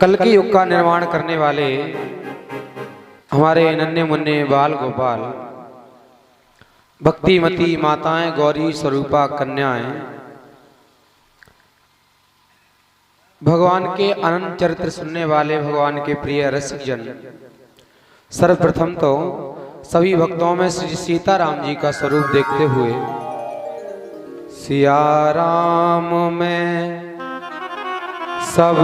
कल के युग का निर्माण करने वाले हमारे नन्हे मुन्ने बाल गोपाल, भक्तिमती माताएं, गौरी स्वरूपा कन्याएं, भगवान के अनंत चरित्र सुनने वाले भगवान के प्रिय रसिक जन, सर्वप्रथम तो सभी भक्तों में श्री सीताराम जी का स्वरूप देखते हुए सिया राम में सब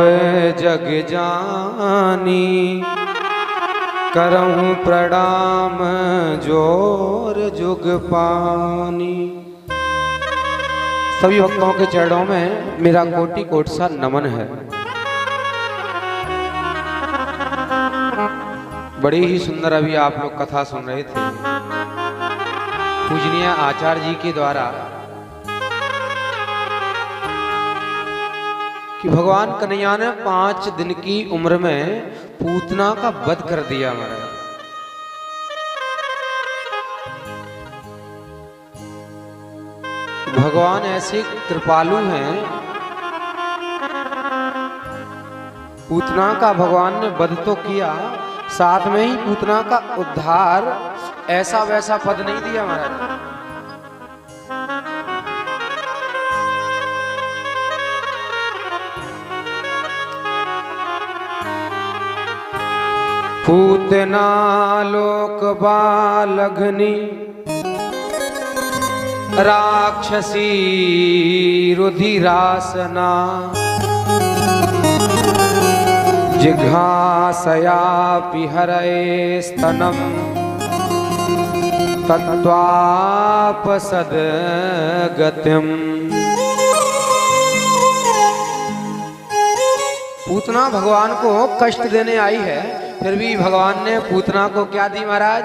जग जानी, करऊं प्रणाम जोर जुग पानी। सभी भक्तों के चरणों में मेरा कोटि कोटि सा नमन है। बड़ी ही सुंदर अभी आप लोग कथा सुन रहे थे पूजनीय आचार्य जी के द्वारा कि भगवान कन्हैया ने 5 दिन की उम्र में पूतना का वध कर दिया। महाराज भगवान ऐसे कृपालु हैं, पूतना का भगवान ने वध तो किया, साथ में ही पूतना का उद्धार ऐसा वैसा पद नहीं दिया। महाराज पूतना लोक बालघनी राक्षसी रुधिरासना, जिघासया पिहरे स्तनम तत्वापसद गतिम। पूतना भगवान को कष्ट देने आई है, फिर भी भगवान ने पूतना को क्या दी महाराज?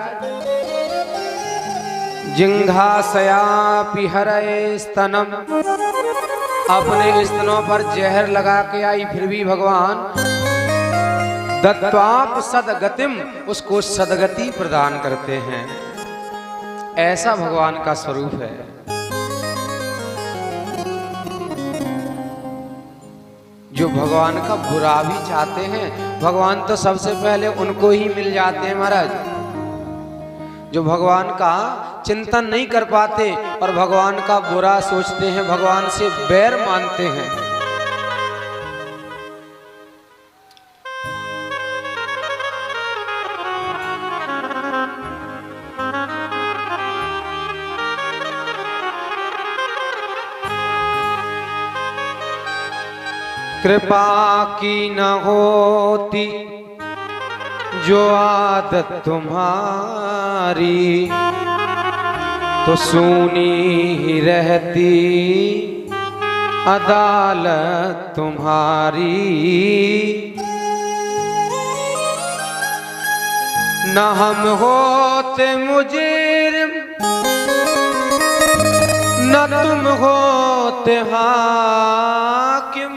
जिघासया पिहरे स्तनम, अपने स्तनों पर जहर लगा के आई, फिर भी भगवान दत्वाप सदगतिम, उसको सदगति प्रदान करते हैं। ऐसा भगवान का स्वरूप है। जो भगवान का बुरा भी चाहते हैं, भगवान तो सबसे पहले उनको ही मिल जाते हैं। महाराज जो भगवान का चिंतन नहीं कर पाते और भगवान का बुरा सोचते हैं, भगवान से बैर मानते हैं, कृपा की न होती जो आदत तुम्हारी, तो सूनी ही रहती अदालत तुम्हारी। न हम होते मुजरिम, न तुम होते हाकिम,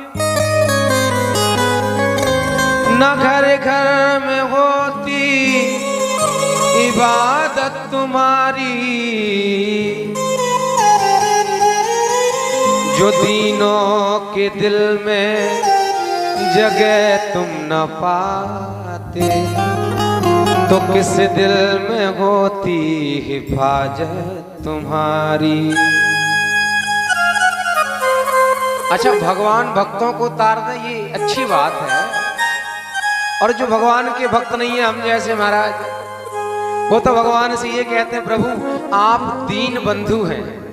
न घर घर में होती इबादत तुम्हारी। जो दीनों के दिल में जगह तुम न पाते, तो किस दिल में होती हिफाजत तुम्हारी। अच्छा, भगवान भक्तों को उतारना ये अच्छी बात है, और जो भगवान के भक्त नहीं है हम जैसे महाराज, वो तो भगवान से ये कहते हैं प्रभु आप दीन बंधु हैं।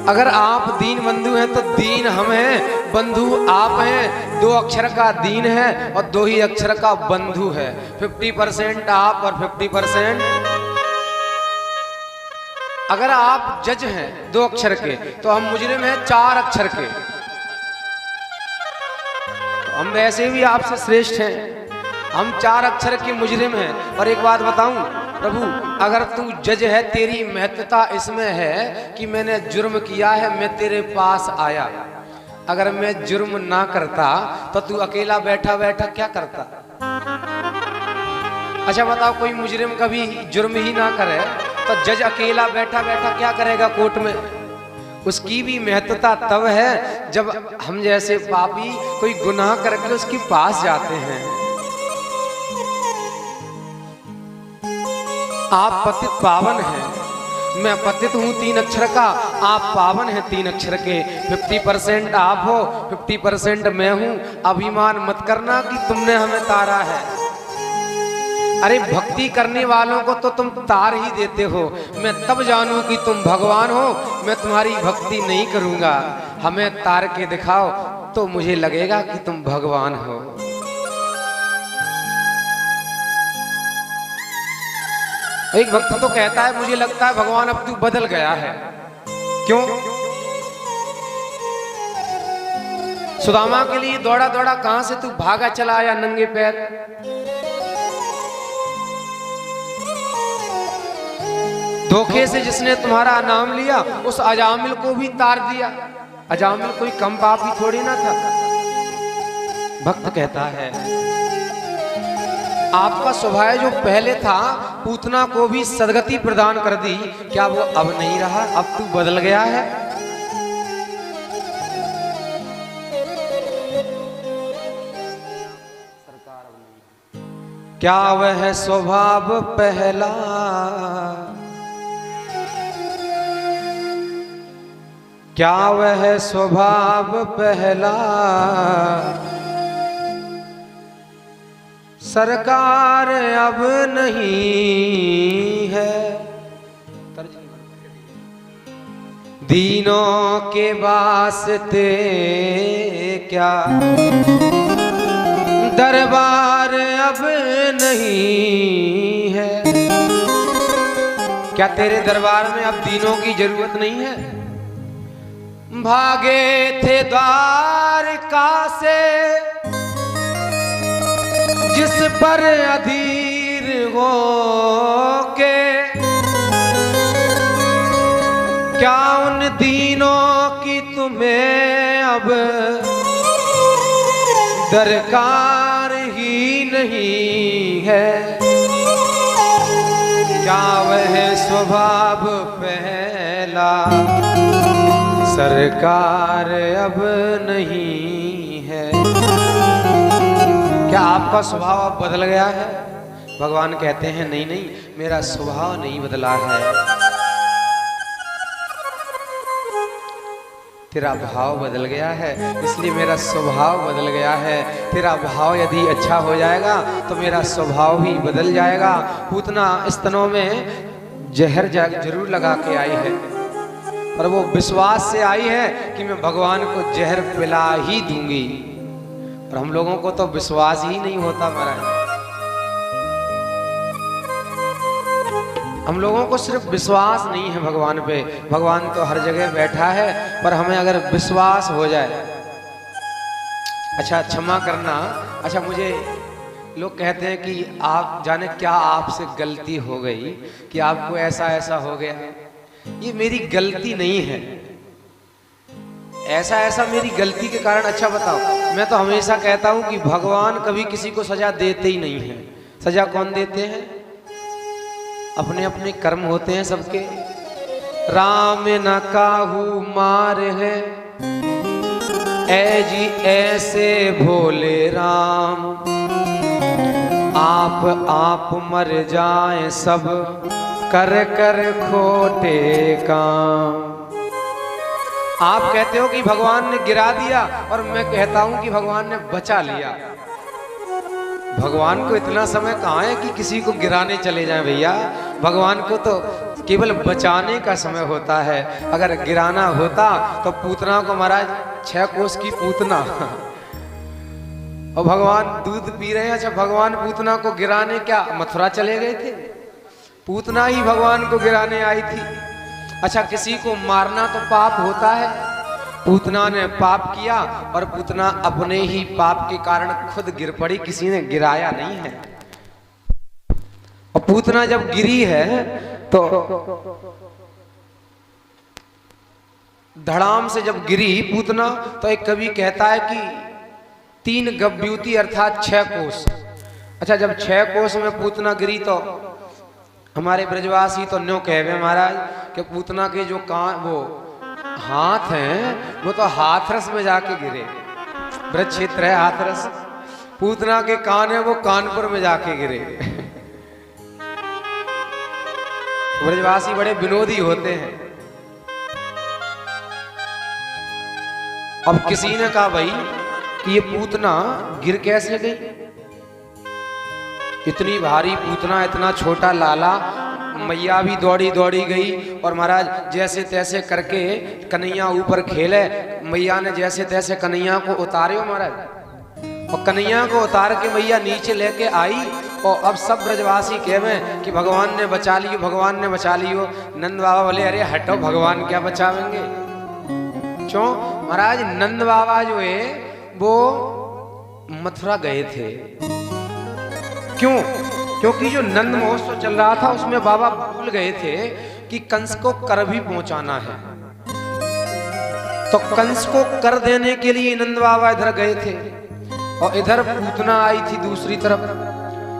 अगर आप दीन बंधु हैं तो दीन हम हैं, बंधु आप हैं। 2 अक्षर का दीन है और 2 ही अक्षर का बंधु है। 50% आप और 50%। अगर आप जज हैं 2 अक्षर के, तो हम मुजरिम हैं 4 अक्षर के। हम वैसे भी आपसे श्रेष्ठ हैं, हम 4 अक्षर के मुजरिम हैं। और एक बात बताऊं प्रभु, अगर तू जज है, तेरी महत्वता इसमें है कि मैंने जुर्म किया है, मैं तेरे पास आया। अगर मैं जुर्म ना करता तो तू अकेला बैठा बैठा क्या करता? अच्छा बताओ, कोई मुजरिम कभी जुर्म ही ना करे तो जज अकेला बैठा बैठा क्या करेगा कोर्ट में? उसकी भी महत्वता तब है जब हम जैसे पापी कोई गुनाह करके उसके पास जाते हैं। आप पतित पावन हैं, मैं पतित हूं 3 अक्षर का, आप पावन हैं 3 अक्षर के। 50% आप हो, 50% मैं हूं। अभिमान मत करना कि तुमने हमें तारा है। अरे भक्ति करने वालों को तो तुम तार ही देते हो। मैं तब जानूं कि तुम भगवान हो, मैं तुम्हारी भक्ति नहीं करूंगा। हमें तार के दिखाओ तो मुझे लगेगा कि तुम भगवान हो। एक भक्त तो कहता है मुझे लगता है भगवान अब तू बदल गया है। क्यों? सुदामा के लिए दौड़ा दौड़ा कहां से तू भागा चला आया नंगे पैर। धोखे से जिसने तुम्हारा नाम लिया उस अजामिल को भी तार दिया। अजामिल कोई कम पापी थोड़ी ना था। भक्त कहता है आपका स्वभाव जो पहले था पूतना को भी सदगति प्रदान कर दी, क्या वो अब नहीं रहा? अब तू बदल गया है। क्या वह स्वभाव पहला क्या वह स्वभाव पहला सरकार अब नहीं है। दीनों के वास्ते क्या दरबार अब नहीं है। क्या तेरे दरबार में अब दीनों की जरूरत नहीं है? भागे थे द्वारका से जिस पर अधीर हो के, क्या उन दीनों की तुम्हें अब दरकार ही नहीं है? क्या वह स्वभाव पहला सरकार अब नहीं है? क्या आपका स्वभाव अब बदल गया है? भगवान कहते हैं नहीं नहीं, मेरा स्वभाव नहीं बदला है। तेरा भाव बदल गया है, इसलिए मेरा स्वभाव बदल गया है। तेरा भाव यदि अच्छा हो जाएगा तो मेरा स्वभाव भी बदल जाएगा। पूतना स्तनों में जहर जरूर लगा के आई है, पर वो विश्वास से आई है कि मैं भगवान को जहर पिला ही दूंगी। और हम लोगों को तो विश्वास ही नहीं होता महाराज। हम लोगों को सिर्फ विश्वास नहीं है भगवान पे। भगवान तो हर जगह बैठा है, पर हमें अगर विश्वास हो जाए। अच्छा क्षमा करना, अच्छा मुझे लोग कहते हैं कि आप जाने क्या आपसे गलती हो गई कि आपको ऐसा ऐसा हो गया। ये मेरी गलती नहीं है। ऐसा ऐसा मेरी गलती के कारण, अच्छा बताओ, मैं तो हमेशा कहता हूं कि भगवान कभी किसी को सजा देते ही नहीं है। सजा कौन देते हैं? अपने अपने कर्म होते हैं सबके। राम न काहू मार है ऐ जी ऐसे भोले राम, आप मर जाएं सब कर कर खोटे काम। आप कहते हो कि भगवान ने गिरा दिया और मैं कहता हूं कि भगवान ने बचा लिया। भगवान को इतना समय कहाँ है कि किसी को गिराने चले जाएं भैया। भगवान को तो केवल बचाने का समय होता है। अगर गिराना होता तो पूतना को महाराज 6 कोस की पूतना और भगवान दूध पी रहे हैं। अच्छा भगवान पूतना को गिराने क्या मथुरा चले गए थे? पूतना ही भगवान को गिराने आई थी। अच्छा किसी को मारना तो पाप होता है। पूतना ने पाप किया और पूतना अपने ही पाप के कारण खुद गिर पड़ी, किसी ने गिराया नहीं है। और पूतना जब गिरी है तो धड़ाम से जब गिरी पूतना, तो एक कवि कहता है कि 3 गव्यूती अर्थात 6 कोस। अच्छा जब 6 कोस में पूतना गिरी तो हमारे ब्रजवासी तो न्यों कहवे महाराज कि पूतना के जो कान वो हाथ हैं वो तो हाथरस में जाके गिरे। ब्रज क्षेत्र है हाथरस। पूतना के कान है वो कानपुर में जाके गिरे। ब्रजवासी बड़े विनोदी होते हैं। अब किसी ने कहा भाई कि ये पूतना गिर कैसे गई? इतनी भारी पूतना, इतना छोटा लाला। मैया भी दौड़ी दौड़ी गई और महाराज जैसे तैसे करके कन्हैया ऊपर खेले। मैया ने जैसे तैसे कन्हैया को उतारे महाराज, और कन्हैया को उतार के मैया नीचे लेके आई। और अब सब ब्रजवासी कहवे कि भगवान ने बचा लियो, भगवान ने बचा लियो। नंद बाबा बोले अरे हटो, भगवान क्या बचावेंगे। क्यों महाराज? नंद बाबा जो है वो मथुरा गए थे। क्यों? क्योंकि जो नंद महोत्सव चल रहा था उसमें बाबा भूल गए थे कि कंस को कर भी पहुंचाना है। तो कंस को कर देने के लिए नंद बाबा इधर गए थे और इधर पूतना आई थी दूसरी तरफ।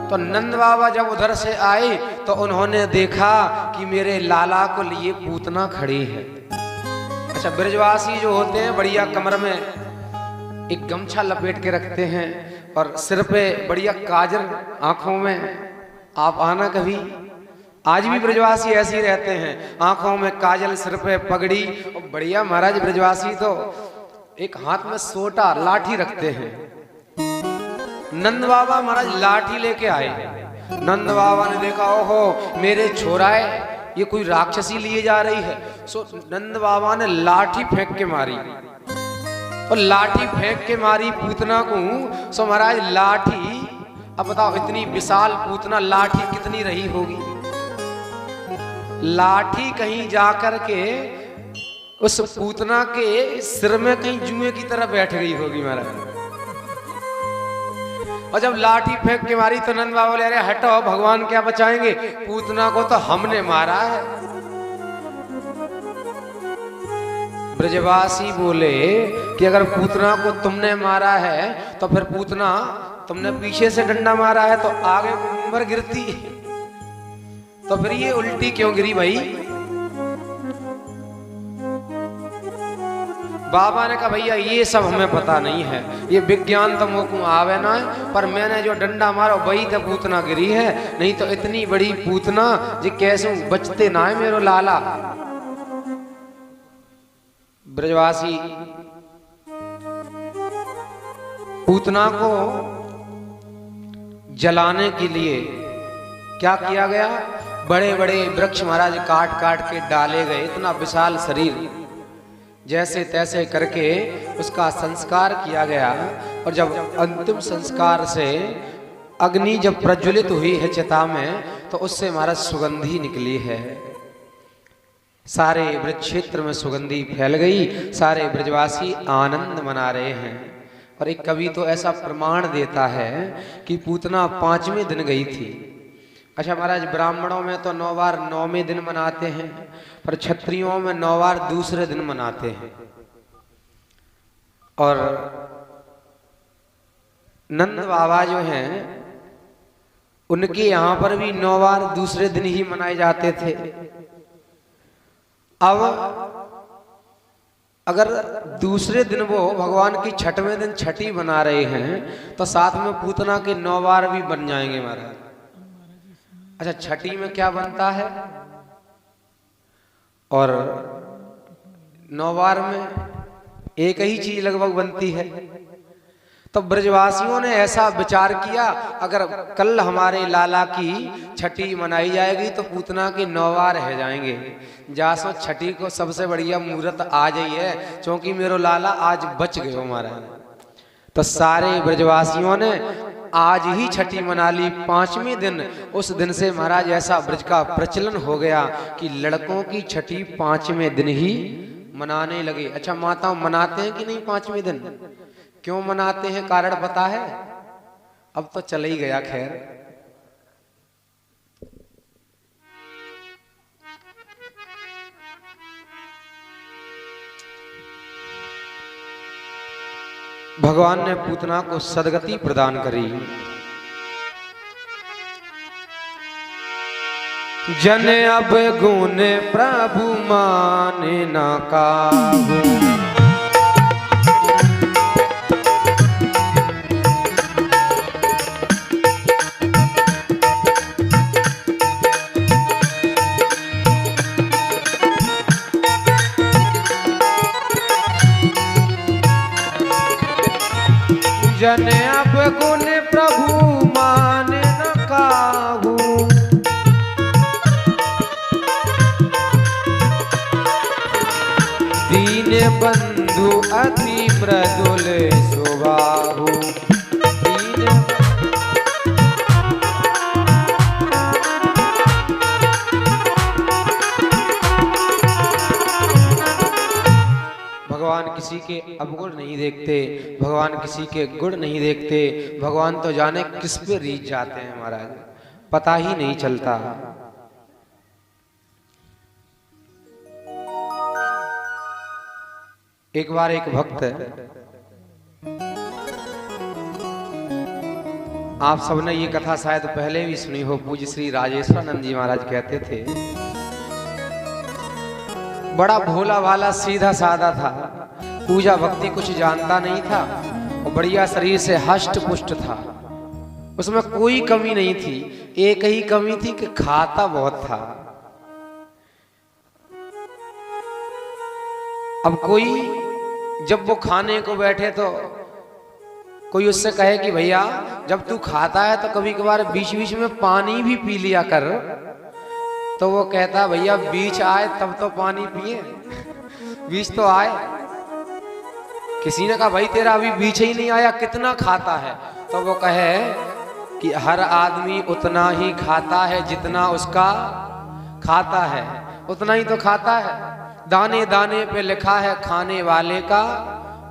तो नंद बाबा जब उधर से आए तो उन्होंने देखा कि मेरे लाला को लिए पूतना खड़ी है। अच्छा, ब्रजवासी जो होते हैं बढ़िया कमर में एक गमछा लपेट के रखते हैं और सिर पे बढ़िया काजल, आंखों में। आप आना कभी, आज भी ब्रजवासी ऐसे ही रहते हैं, आंखों में काजल, सिर पे पगड़ी और बढ़िया। महाराज ब्रजवासी तो एक हाथ में सोटा लाठी रखते हैं। नंद बाबा महाराज लाठी लेके आए। नंद बाबा ने देखा ओहो मेरे छोराए ये कोई राक्षसी लिए जा रही है। सो नंद बाबा ने लाठी फेंक के मारी और लाठी फेंक के मारी पूतना को। सो महाराज लाठी, अब बताओ इतनी विशाल पूतना, लाठी कितनी रही होगी। लाठी कहीं जाकर के उस पूतना के सिर में कहीं जुए की तरह बैठ गई होगी महाराज। और जब लाठी फेंक के मारी तो नंद बाबा बोले अरे हटो, भगवान क्या बचाएंगे, पूतना को तो हमने मारा है। ब्रजवासी बोले कि अगर पूतना को तुमने मारा है तो फिर पूतना तुमने पीछे से डंडा मारा है तो आगे मर गिरती, तो फिर ये उल्टी क्यों गिरी भाई? बाबा ने कहा भैया ये सब हमें पता नहीं है, ये विज्ञान तो मोको आवे ना है, पर मैंने जो डंडा मारा वही तो पूतना गिरी है, नहीं तो इतनी बड़ी पूतना जी कैसे बचते ना है मेरो लाला। ब्रजवासी पूतना को जलाने के लिए क्या किया गया? बड़े बड़े वृक्ष महाराज काट काट के डाले गए। इतना विशाल शरीर, जैसे तैसे करके उसका संस्कार किया गया। और जब अंतिम संस्कार से अग्नि जब प्रज्वलित हुई है चिता में तो उससे महाराज सुगंधी निकली है। सारे ब्रज क्षेत्र में सुगंधी फैल गई, सारे ब्रजवासी आनंद मना रहे हैं। और एक कवि तो ऐसा प्रमाण देता है कि पूतना 5वें दिन गई थी। अच्छा महाराज, ब्राह्मणों में तो 9 बार 9वें दिन मनाते हैं, पर क्षत्रियों में 9 बार दूसरे दिन मनाते हैं। और नंद बाबा जो हैं उनके यहाँ पर भी 9 बार दूसरे दिन ही मनाए जाते थे। अब अगर दूसरे दिन वो भगवान की 6वें दिन छठी बना रहे हैं तो साथ में पूतना के 9 बार भी बन जाएंगे महाराज। अच्छा, छठी में क्या बनता है और 9 बार में एक ही चीज लगभग बनती है। तो ब्रजवासियों ने ऐसा विचार किया अगर कल हमारे लाला की छठी मनाई जाएगी तो पूतना के 9 बार रह जाएंगे। जासो छठी को सबसे बढ़िया मुहूर्त आज ही है, क्योंकि मेरो लाला आज बच गए हमारा। तो सारे ब्रजवासियों ने आज ही छठी मना ली 5वें दिन। उस दिन से महाराज ऐसा ब्रज का प्रचलन हो गया कि लड़कों की छठी 5वें दिन ही मनाने लगे। अच्छा, माताओं मनाते हैं कि नहीं 5वें दिन? क्यों मनाते हैं, कारण पता है? अब तो चला ही गया। खैर, भगवान ने पूतना को सदगति प्रदान करी। जन अब गुण प्रभु माने न काहू। जन अब गुण प्रभु माने न काहू। दीन बंधु अति मृदुल स्वभाव। भगवान किसी के अवगुण नहीं देखते, भगवान किसी के गुण नहीं देखते। भगवान तो जाने किस पे रीझ जाते हैं महाराज, पता ही नहीं चलता। एक बार एक भक्त, आप सबने ये कथा शायद पहले भी सुनी हो, पूज्य श्री राजेश्वरानंद जी महाराज कहते थे, बड़ा भोला भाला सीधा साधा था, पूजा भक्ति कुछ जानता नहीं था और बढ़िया शरीर से हष्ट पुष्ट था, उसमें कोई कमी नहीं थी। एक ही कमी थी कि खाता बहुत था। अब कोई जब वो खाने को बैठे तो कोई उससे कहे कि भैया जब तू खाता है तो कभी कभार बीच बीच में पानी भी पी लिया कर, तो वो कहता भैया बीच आए तब तो पानी पिए, बीच तो आए। किसी ने कहा भाई तेरा अभी बीच ही नहीं आया, कितना खाता है? तो वो कहे कि हर आदमी उतना ही खाता है जितना उसका खाता है, उतना ही तो खाता है। दाने दाने पे लिखा है खाने वाले का।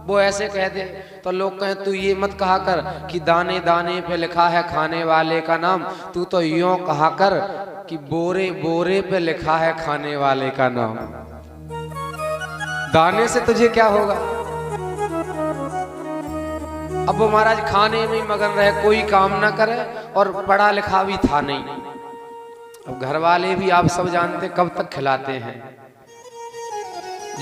वो ऐसे कह दे तो लोग कहें तू ये मत कहा कर कि दाने दाने पे लिखा है खाने वाले का नाम, तू तो यूं कहा कर कि बोरे बोरे पे लिखा है खाने वाले का नाम। दाने से तुझे क्या होगा? अब वो महाराज खाने में मगन रहे, कोई काम ना करे और पढ़ा लिखा भी था नहीं। अब घर वाले भी आप सब जानते कब तक खिलाते हैं,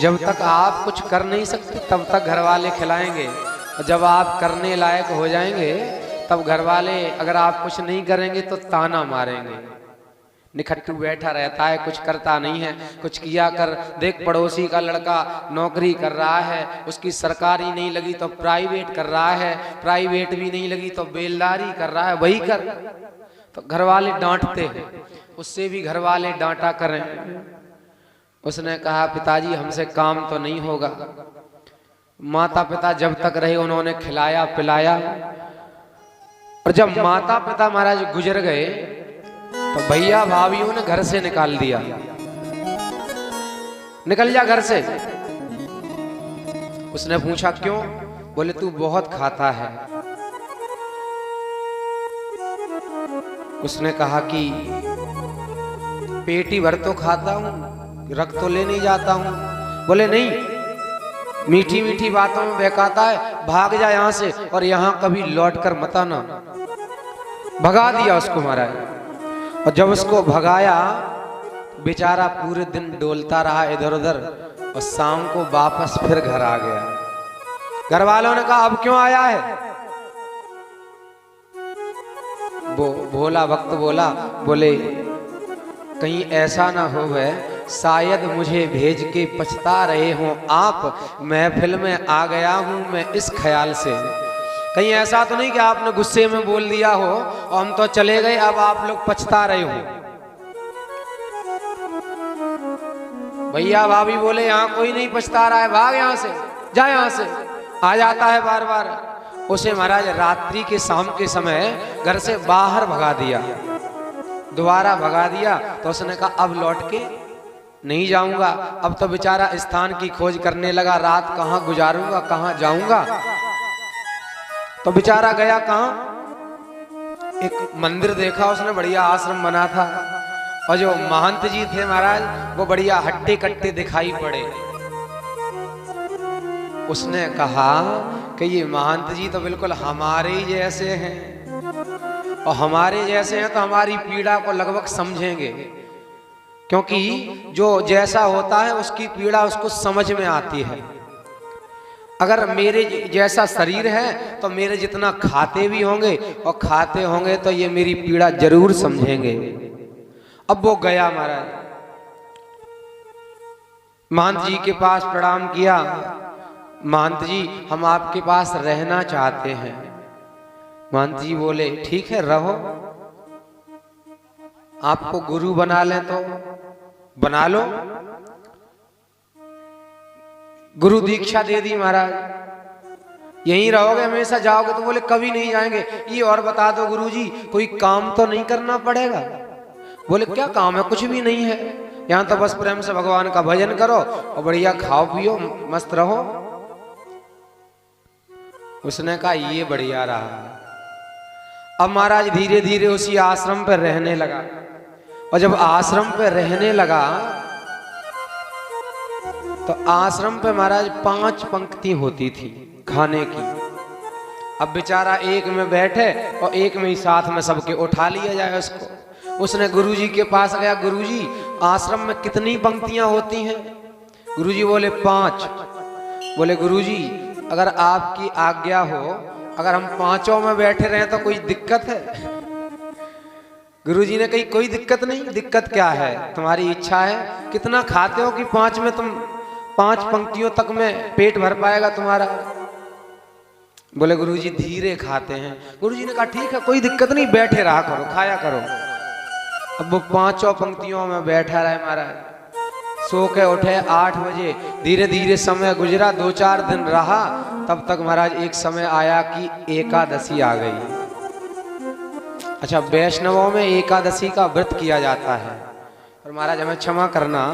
जब तक आप कुछ कर नहीं सकते तब तक घर वाले खिलाएंगे, और जब आप करने लायक हो जाएंगे तब घर वाले अगर आप कुछ नहीं करेंगे तो ताना मारेंगे। निखट्टू बैठा रहता है, कुछ करता नहीं है, कुछ किया कर। देख पड़ोसी का लड़का नौकरी कर रहा है, उसकी सरकारी नहीं लगी तो प्राइवेट कर रहा है, प्राइवेट भी नहीं लगी तो बेलदारी कर रहा है, वही कर। तो घर वाले डांटते हैं, उससे भी घर वाले डांटा करें। उसने कहा पिताजी हमसे काम तो नहीं होगा। माता पिता जब तक रहे उन्होंने खिलाया पिलाया, और जब माता पिता महाराज गुजर गए तो भैया भाभीओं ने घर से निकाल दिया, निकल जा घर से। उसने पूछा क्यों? बोले तू बहुत खाता है। उसने कहा कि पेटी भर तो खाता हूं, रख तो ले नहीं जाता हूं। बोले नहीं, मीठी मीठी बातों में बहकाता है, भाग जा यहां से और यहां कभी लौट कर मत आना। भगा दिया उसको महाराज। और जब उसको भगाया बेचारा पूरे दिन डोलता रहा इधर उधर, और शाम को वापस फिर घर आ गया। घर वालों ने कहा अब क्यों आया है? वो भोला भक्त बोला, बोले कहीं ऐसा ना हो है शायद मुझे भेज के पछता रहे हो आप, महफिल में आ गया हूं मैं इस ख्याल से। कहीं ऐसा तो नहीं कि आपने गुस्से में बोल दिया हो और हम तो चले गए, अब आप लोग पछता रहे हो। भैया भाभी बोले यहाँ कोई नहीं पछता रहा है, भाग यहाँ से, जा यहाँ से। आ जाता है बार बार। उसे महाराज रात्रि के शाम के समय घर से बाहर भगा दिया, दोबारा भगा दिया। तो उसने कहा अब लौट के नहीं जाऊंगा। अब तो बेचारा स्थान की खोज करने लगा, रात कहाँ गुजारूंगा, कहाँ जाऊंगा। तो बेचारा गया कहाँ? एक मंदिर देखा उसने, बढ़िया आश्रम बना था, और जो महंत जी थे महाराज वो बढ़िया हट्टे कट्टे दिखाई पड़े। उसने कहा कि ये महंत जी तो बिल्कुल हमारे ही जैसे हैं, और हमारे जैसे हैं तो हमारी पीड़ा को लगभग समझेंगे। क्योंकि जो जैसा होता है उसकी पीड़ा उसको समझ में आती है। अगर मेरे जैसा शरीर है तो मेरे जितना खाते भी होंगे और खाते होंगे तो ये मेरी पीड़ा जरूर समझेंगे। अब वो गया महाराज, महंत जी के पास प्रणाम किया। महंत जी हम आपके पास रहना चाहते हैं। महंत जी बोले ठीक है रहो, आपको गुरु बना लें तो बना लो। गुरु दीक्षा दे दी महाराज। यहीं रहोगे हमेशा, जाओगे तो बोले कभी नहीं जाएंगे। ये और बता दो गुरुजी कोई काम तो नहीं करना पड़ेगा? बोले क्या काम है? कुछ भी नहीं है, यहाँ तो बस प्रेम से भगवान का भजन करो और बढ़िया खाओ पियो मस्त रहो। उसने कहा ये बढ़िया रहा। अब महाराज धीरे धीरे उसी आश्रम पर रहने लगा और जब आश्रम पर रहने लगा तो आश्रम पे महाराज 5 पंक्ति होती थी खाने की। अब बेचारा एक में बैठे और एक में ही साथ में सबके उठा लिया जाए उसको। उसने गुरुजी के पास गया, गुरुजी आश्रम में कितनी पंक्तियां होती हैं? गुरुजी बोले 5। बोले गुरुजी अगर आपकी आज्ञा हो, अगर हम 5 में बैठे रहे तो कोई दिक्कत है? गुरुजी ने कही कोई दिक्कत नहीं। दिक्कत क्या है? तुम्हारी इच्छा है। कितना खाते हो कि 5 में तुम 5 पंक्तियों तक में पेट भर पाएगा तुम्हारा? बोले गुरुजी धीरे खाते हैं। गुरुजी ने कहा ठीक है कोई दिक्कत नहीं, बैठे रहा करो, खाया करो। अब वो 5 पंक्तियों में बैठा रहे महाराज। सो के उठे 8 बजे, धीरे धीरे समय गुजरा, 2-4 दिन रहा। तब तक महाराज एक समय आया कि एकादशी आ गई। अच्छा, वैष्णवों में एकादशी का व्रत किया जाता है। और महाराज हमें क्षमा करना,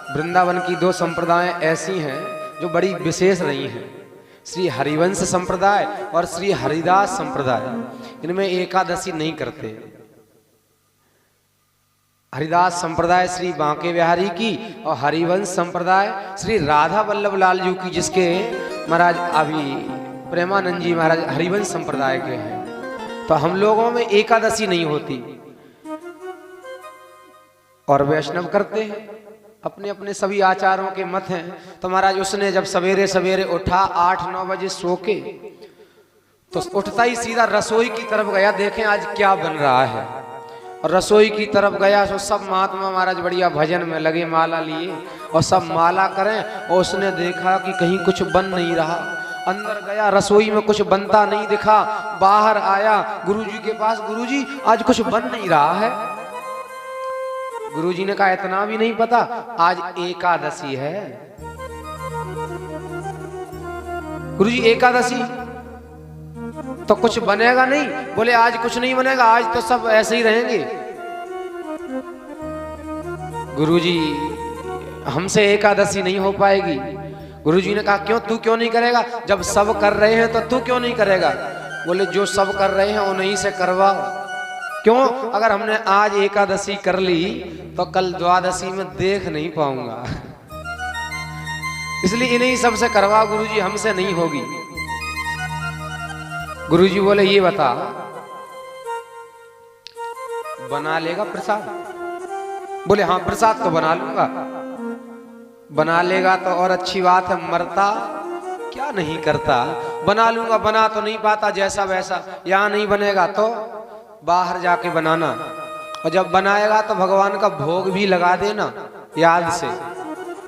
वृंदावन की 2 संप्रदाय ऐसी हैं जो बड़ी विशेष रही हैं, श्री हरिवंश संप्रदाय और श्री हरिदास संप्रदाय। इनमें एकादशी नहीं करते। हरिदास संप्रदाय श्री बांके बिहारी की और हरिवंश संप्रदाय श्री राधा वल्लभ लाल जी की, जिसके महाराज अभी प्रेमानंद जी महाराज हरिवंश संप्रदाय के हैं। तो हम लोगों में एकादशी नहीं होती और वैष्णव करते हैं। अपने अपने सभी आचारों के मत हैं। तो महाराज उसने जब सवेरे सवेरे उठा 8-9 बजे सो के, तो उठता ही सीधा रसोई की तरफ गया, देखें आज क्या बन रहा है। और रसोई की तरफ गया तो सब महात्मा महाराज बढ़िया भजन में लगे, माला लिए और सब माला करें। और उसने देखा कि कहीं कुछ बन नहीं रहा। अंदर गया, रसोई में कुछ बनता नहीं दिखा। बाहर आया गुरुजी के पास, गुरुजी आज कुछ बन नहीं रहा है। गुरुजी ने कहा इतना भी नहीं पता, आज एकादशी है। गुरुजी एकादशी तो कुछ बनेगा नहीं? बोले आज कुछ नहीं बनेगा, आज तो सब ऐसे ही रहेंगे। गुरुजी हमसे एकादशी नहीं हो पाएगी। गुरुजी ने कहा क्यों, तू क्यों नहीं करेगा? जब सब कर रहे हैं तो तू क्यों नहीं करेगा? बोले जो सब कर रहे हैं उन्हीं से करवाओ। क्यों? अगर हमने आज एकादशी कर ली तो कल द्वादशी में देख नहीं पाऊंगा, इसलिए इन्हीं सबसे करवाओ गुरुजी, हमसे नहीं होगी। गुरुजी बोले ये बता, बना लेगा प्रसाद? बोले हाँ प्रसाद तो बना लूंगा। बना लेगा तो और अच्छी बात है, मरता क्या नहीं करता। बना लूंगा, बना तो नहीं पाता जैसा वैसा। यहाँ नहीं बनेगा तो बाहर जाके बनाना, और जब बनाएगा तो भगवान का भोग भी लगा देना याद से।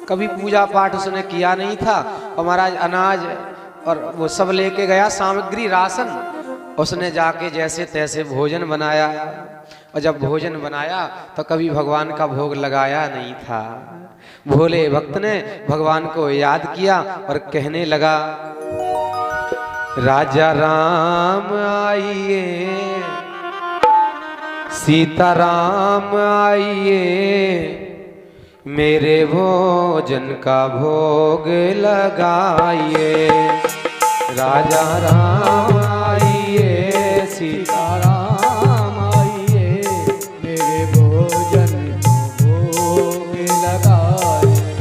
कभी पूजा पाठ उसने किया नहीं था और महाराज अनाज और वो सब लेके गया, सामग्री राशन। उसने जाके जैसे तैसे भोजन बनाया, और जब भोजन बनाया तो कभी भगवान का भोग लगाया नहीं था। भोले भक्त ने भगवान को याद किया और कहने लगा, राजा राम आइए, सीताराम आइए, मेरे भोजन का भोग लगाइए। राजा राम आइए, सीताराम आइए, मेरे भोजन का भोग लगाइए।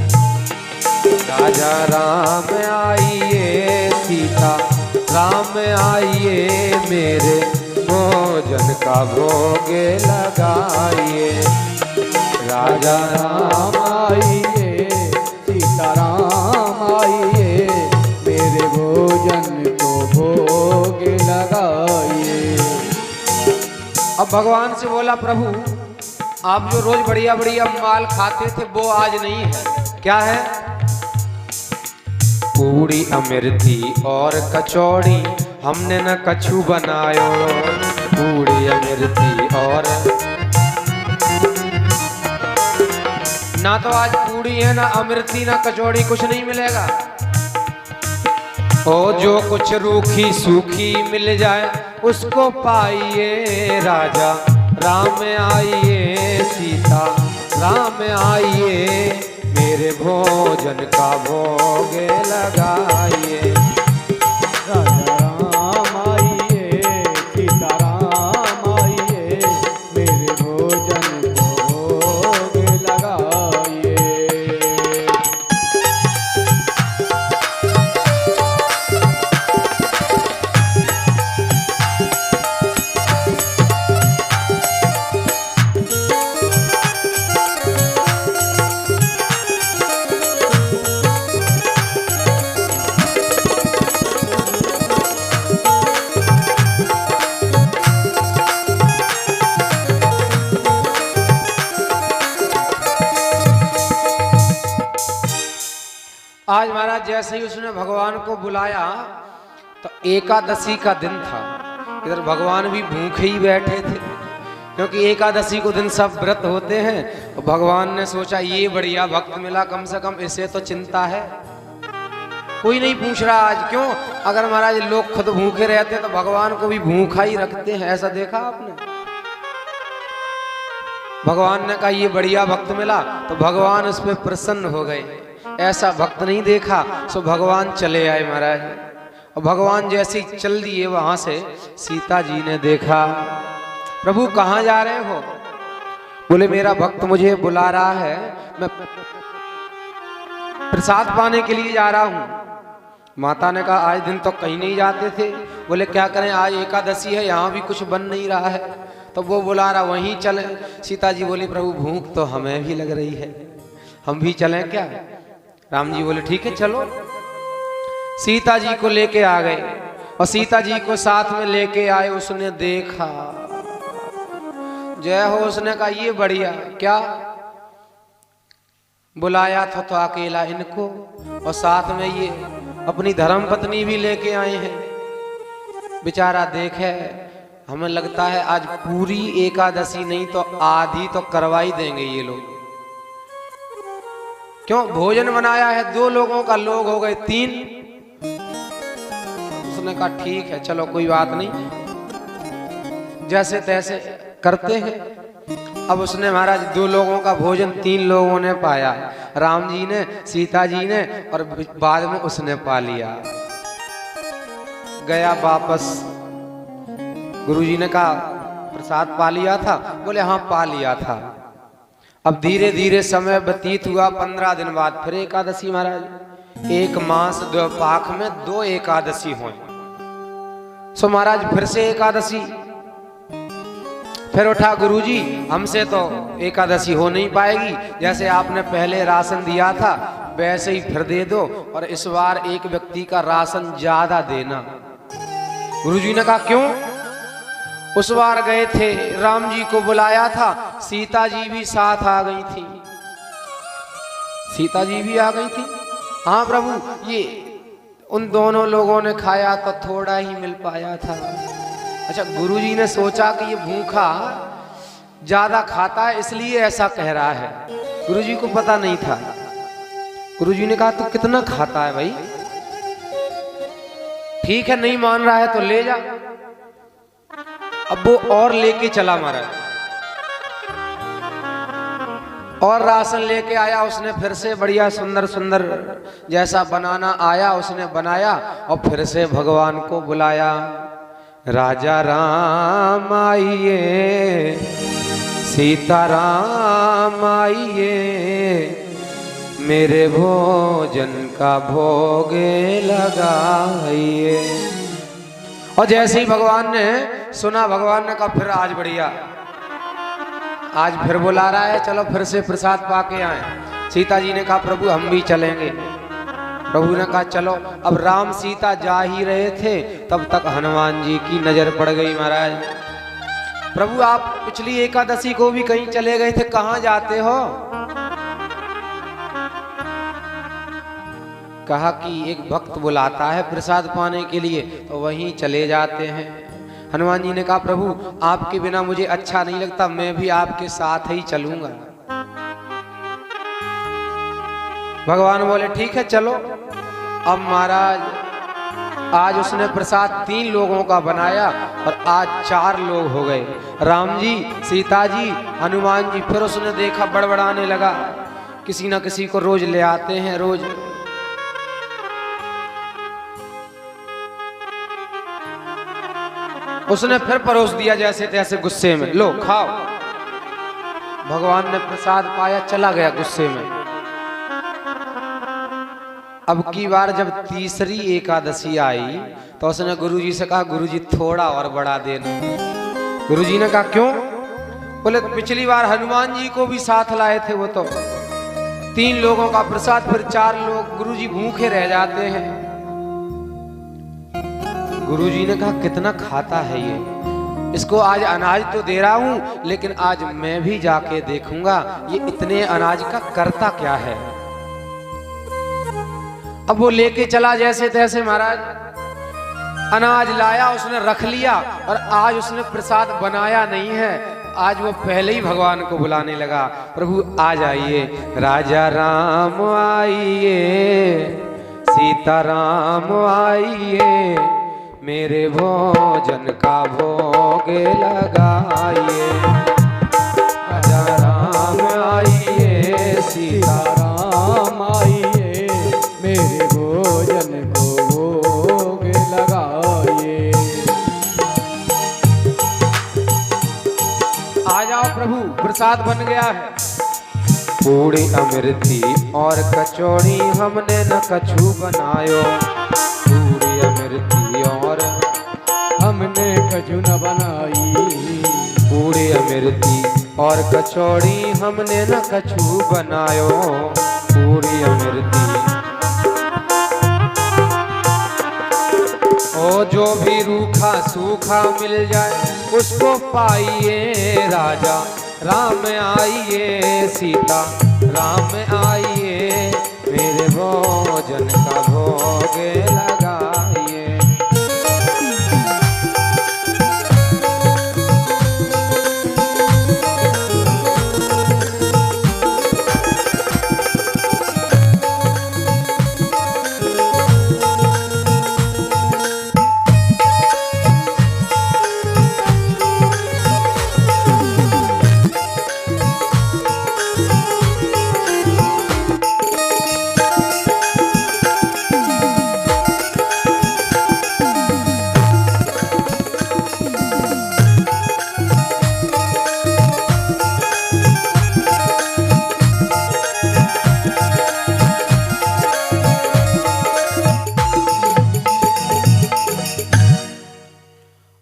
राजा राम आइए, सीता राम आइए, मेरे भोजन का भोग लगाइए। राजा राम आइए, सीताराम आइए, मेरे भोजन को भोग लगाइए। अब भगवान से बोला, प्रभु आप जो रोज बढ़िया बढ़िया माल खाते थे वो आज नहीं है। क्या है? पूड़ी अमृति और कचौड़ी हमने न कछु बनायो। पूड़ी अमृति और ना तो आज पूड़ी है, ना अमृति, ना कचौड़ी, कुछ नहीं मिलेगा। ओ जो कुछ रूखी सूखी मिल जाए उसको पाइए। राजा राम आइए, सीता राम आइए, मेरे भोजन का भोग लगाइए। राजा राम आइए, सीताराम आइए, मेरे भोजन को भोग लगाइए। आज महाराज जैसे ही उसने भगवान को बुलाया तो एकादशी का दिन था। इधर भगवान भी भूखे ही बैठे थे, क्योंकि एकादशी को दिन सब व्रत होते हैं। और भगवान ने सोचा ये बढ़िया भक्त मिला, कम से कम इसे तो चिंता है। कोई नहीं पूछ रहा आज क्यों। अगर महाराज लोग खुद भूखे रहते तो भगवान को भी भूखा ही रखते हैं। ऐसा देखा आपने? भगवान ने कहा ये बढ़िया भक्त मिला तो भगवान उस पर प्रसन्न हो गए। ऐसा भक्त नहीं देखा। सो भगवान चले आए महाराज। और भगवान जैसे ही चल दिए वहां से, सीता जी ने देखा, प्रभु कहाँ जा रहे हो? बोले मेरा भक्त मुझे बुला रहा है, मैं प्रसाद पाने के लिए जा रहा हूं। माता ने कहा आज दिन तो कहीं नहीं जाते थे। बोले क्या करें, आज एकादशी है, यहाँ भी कुछ बन नहीं रहा है, तो वो बुला रहा वहीं चले। सीता जी बोली प्रभु भूख तो हमें भी लग रही है, हम भी चलें क्या? राम जी बोले ठीक है चलो। सीता जी को लेके आ गए और सीता जी को साथ में लेके आए। उसने देखा, जय हो, उसने कहा ये बढ़िया। क्या बुलाया था तो अकेला इनको, और साथ में ये अपनी धर्म पत्नी भी लेके आए हैं। बेचारा देखे, हमें लगता है आज पूरी एकादशी नहीं तो आधी तो करवाई देंगे ये लोग। क्यों? भोजन बनाया है 2 लोगों का, लोग हो गए 3। उसने कहा ठीक है चलो कोई बात नहीं, जैसे तैसे करते हैं। अब उसने महाराज 2 लोगों का भोजन 3 लोगों ने पाया, राम जी ने, सीता जी ने, और बाद में उसने पा लिया। गया वापस। गुरुजी ने कहा प्रसाद पा लिया था? बोले हाँ पा लिया था। अब धीरे धीरे समय व्यतीत हुआ। 15 दिन बाद फिर एकादशी महाराज। 1 मास 2 पाख में 2 एकादशी हुई। सो महाराज फिर से एकादशी। फिर उठा गुरुजी हमसे तो एकादशी हो नहीं पाएगी, जैसे आपने पहले राशन दिया था वैसे ही फिर दे दो, और इस बार एक व्यक्ति का राशन ज्यादा देना। गुरुजी ने कहा क्यों? उस बार गए थे, राम जी को बुलाया था, सीता जी भी साथ आ गई थी। सीता जी भी आ गई थी? हाँ प्रभु, ये उन दोनों लोगों ने खाया तो थोड़ा ही मिल पाया था। अच्छा, गुरुजी ने सोचा कि ये भूखा ज्यादा खाता है इसलिए ऐसा कह रहा है। गुरुजी को पता नहीं था। गुरुजी ने कहा तू कितना खाता है भाई? ठीक है नहीं मान रहा है तो ले जा। अब वो और लेके चला महाराज, और राशन लेके आया उसने। फिर से बढ़िया सुंदर सुंदर जैसा बनाना आया उसने बनाया, और फिर से भगवान को बुलाया। राजा राम आइए, सीता राम आइए, मेरे भोजन का भोग लगाइए। और जैसे ही भगवान ने सुना, भगवान ने कहा फिर आज बढ़िया, आज फिर बुला रहा है, चलो फिर से प्रसाद पाके आए। सीता जी ने कहा प्रभु हम भी चलेंगे। प्रभु ने कहा चलो। अब राम सीता जा ही रहे थे, तब तक हनुमान जी की नजर पड़ गई। महाराज प्रभु आप पिछली एकादशी को भी कहीं चले गए थे, कहाँ जाते हो? कहा कि एक भक्त बुलाता है प्रसाद पाने के लिए, तो वहीं चले जाते हैं। हनुमान जी ने कहा प्रभु आपके बिना मुझे अच्छा नहीं लगता, मैं भी आपके साथ ही चलूंगा। भगवान बोले ठीक है चलो। अब महाराज आज उसने प्रसाद 3 लोगों का बनाया और आज 4 लोग हो गए, राम जी, सीता जी, हनुमान जी। फिर उसने देखा बड़बड़ाने लगा, किसी ना किसी को रोज ले आते हैं रोज। उसने फिर परोस दिया जैसे तैसे गुस्से में, लो खाओ। भगवान ने प्रसाद पाया, चला गया गुस्से में। अब की बार जब तीसरी एकादशी आई तो उसने गुरुजी से कहा गुरुजी थोड़ा और बढ़ा देना। गुरुजी ने कहा क्यों? बोले पिछली बार हनुमान जी को भी साथ लाए थे, वो तो 3 लोगों का प्रसाद, फिर 4 लोग, गुरुजी भूखे रह जाते हैं। गुरुजी ने कहा कितना खाता है ये, इसको आज अनाज तो दे रहा हूं, लेकिन आज मैं भी जाके देखूंगा ये इतने अनाज का करता क्या है। अब वो लेके चला जैसे तैसे, महाराज अनाज लाया, उसने रख लिया और आज उसने प्रसाद बनाया नहीं है। आज वो पहले ही भगवान को बुलाने लगा, प्रभु आ जाइए, राजा राम आइए, सीता राम आइए, मेरे भोजन का भोग लगाइए। राजा राम आइए, सीता राम आइए, मेरे भोजन को भोग लगाइए। आ जाओ प्रभु, प्रसाद बन गया है। पूरी अमृति और कचौड़ी हमने न कछु बनायो, पूरी अमृति और हमने कछु न बनाई, पूरी अमृति और कचौड़ी हमने न कछु बनायो, पूरी अमृति। ओ जो भी रूखा सूखा मिल जाए उसको पाइए, राजा राम आइए, सीता राम आइए, मेरे भोजन का भोग लगाइए।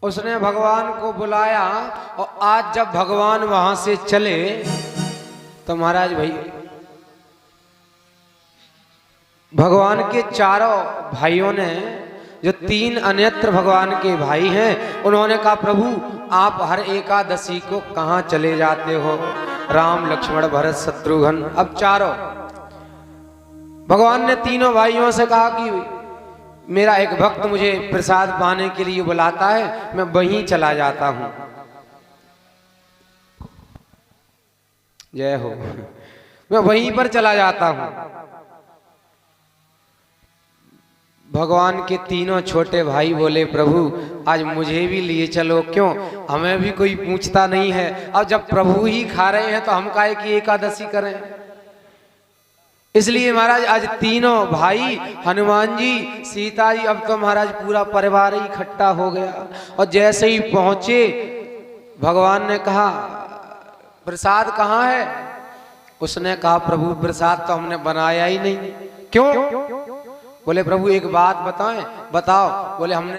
उसने भगवान को बुलाया और आज जब भगवान वहां से चले तो महाराज भाई भगवान के चारों भाइयों ने, जो 3 अन्यत्र भगवान के भाई हैं, उन्होंने कहा प्रभु आप हर एकादशी को कहाँ चले जाते हो? राम लक्ष्मण भरत शत्रुघ्न, अब चारों। भगवान ने तीनों भाइयों से कहा कि मेरा एक भक्त मुझे प्रसाद पाने के लिए बुलाता है, मैं वहीं चला जाता हूं। जय हो, मैं वहीं पर चला जाता हूं। भगवान के तीनों छोटे भाई बोले प्रभु आज मुझे भी लिए चलो, क्यों? हमें भी कोई पूछता नहीं है। अब जब प्रभु ही खा रहे हैं तो हम काहे की एकादशी करें? इसलिए महाराज आज तीनों भाई, हनुमान जी, सीता जी, अब तो महाराज पूरा परिवार ही इकट्ठा हो गया। और जैसे ही पहुंचे भगवान ने कहा प्रसाद कहाँ है? उसने कहा प्रभु प्रसाद तो हमने बनाया ही नहीं। क्यों? बोले प्रभु एक बात बताएं। बताओ। बोले हमने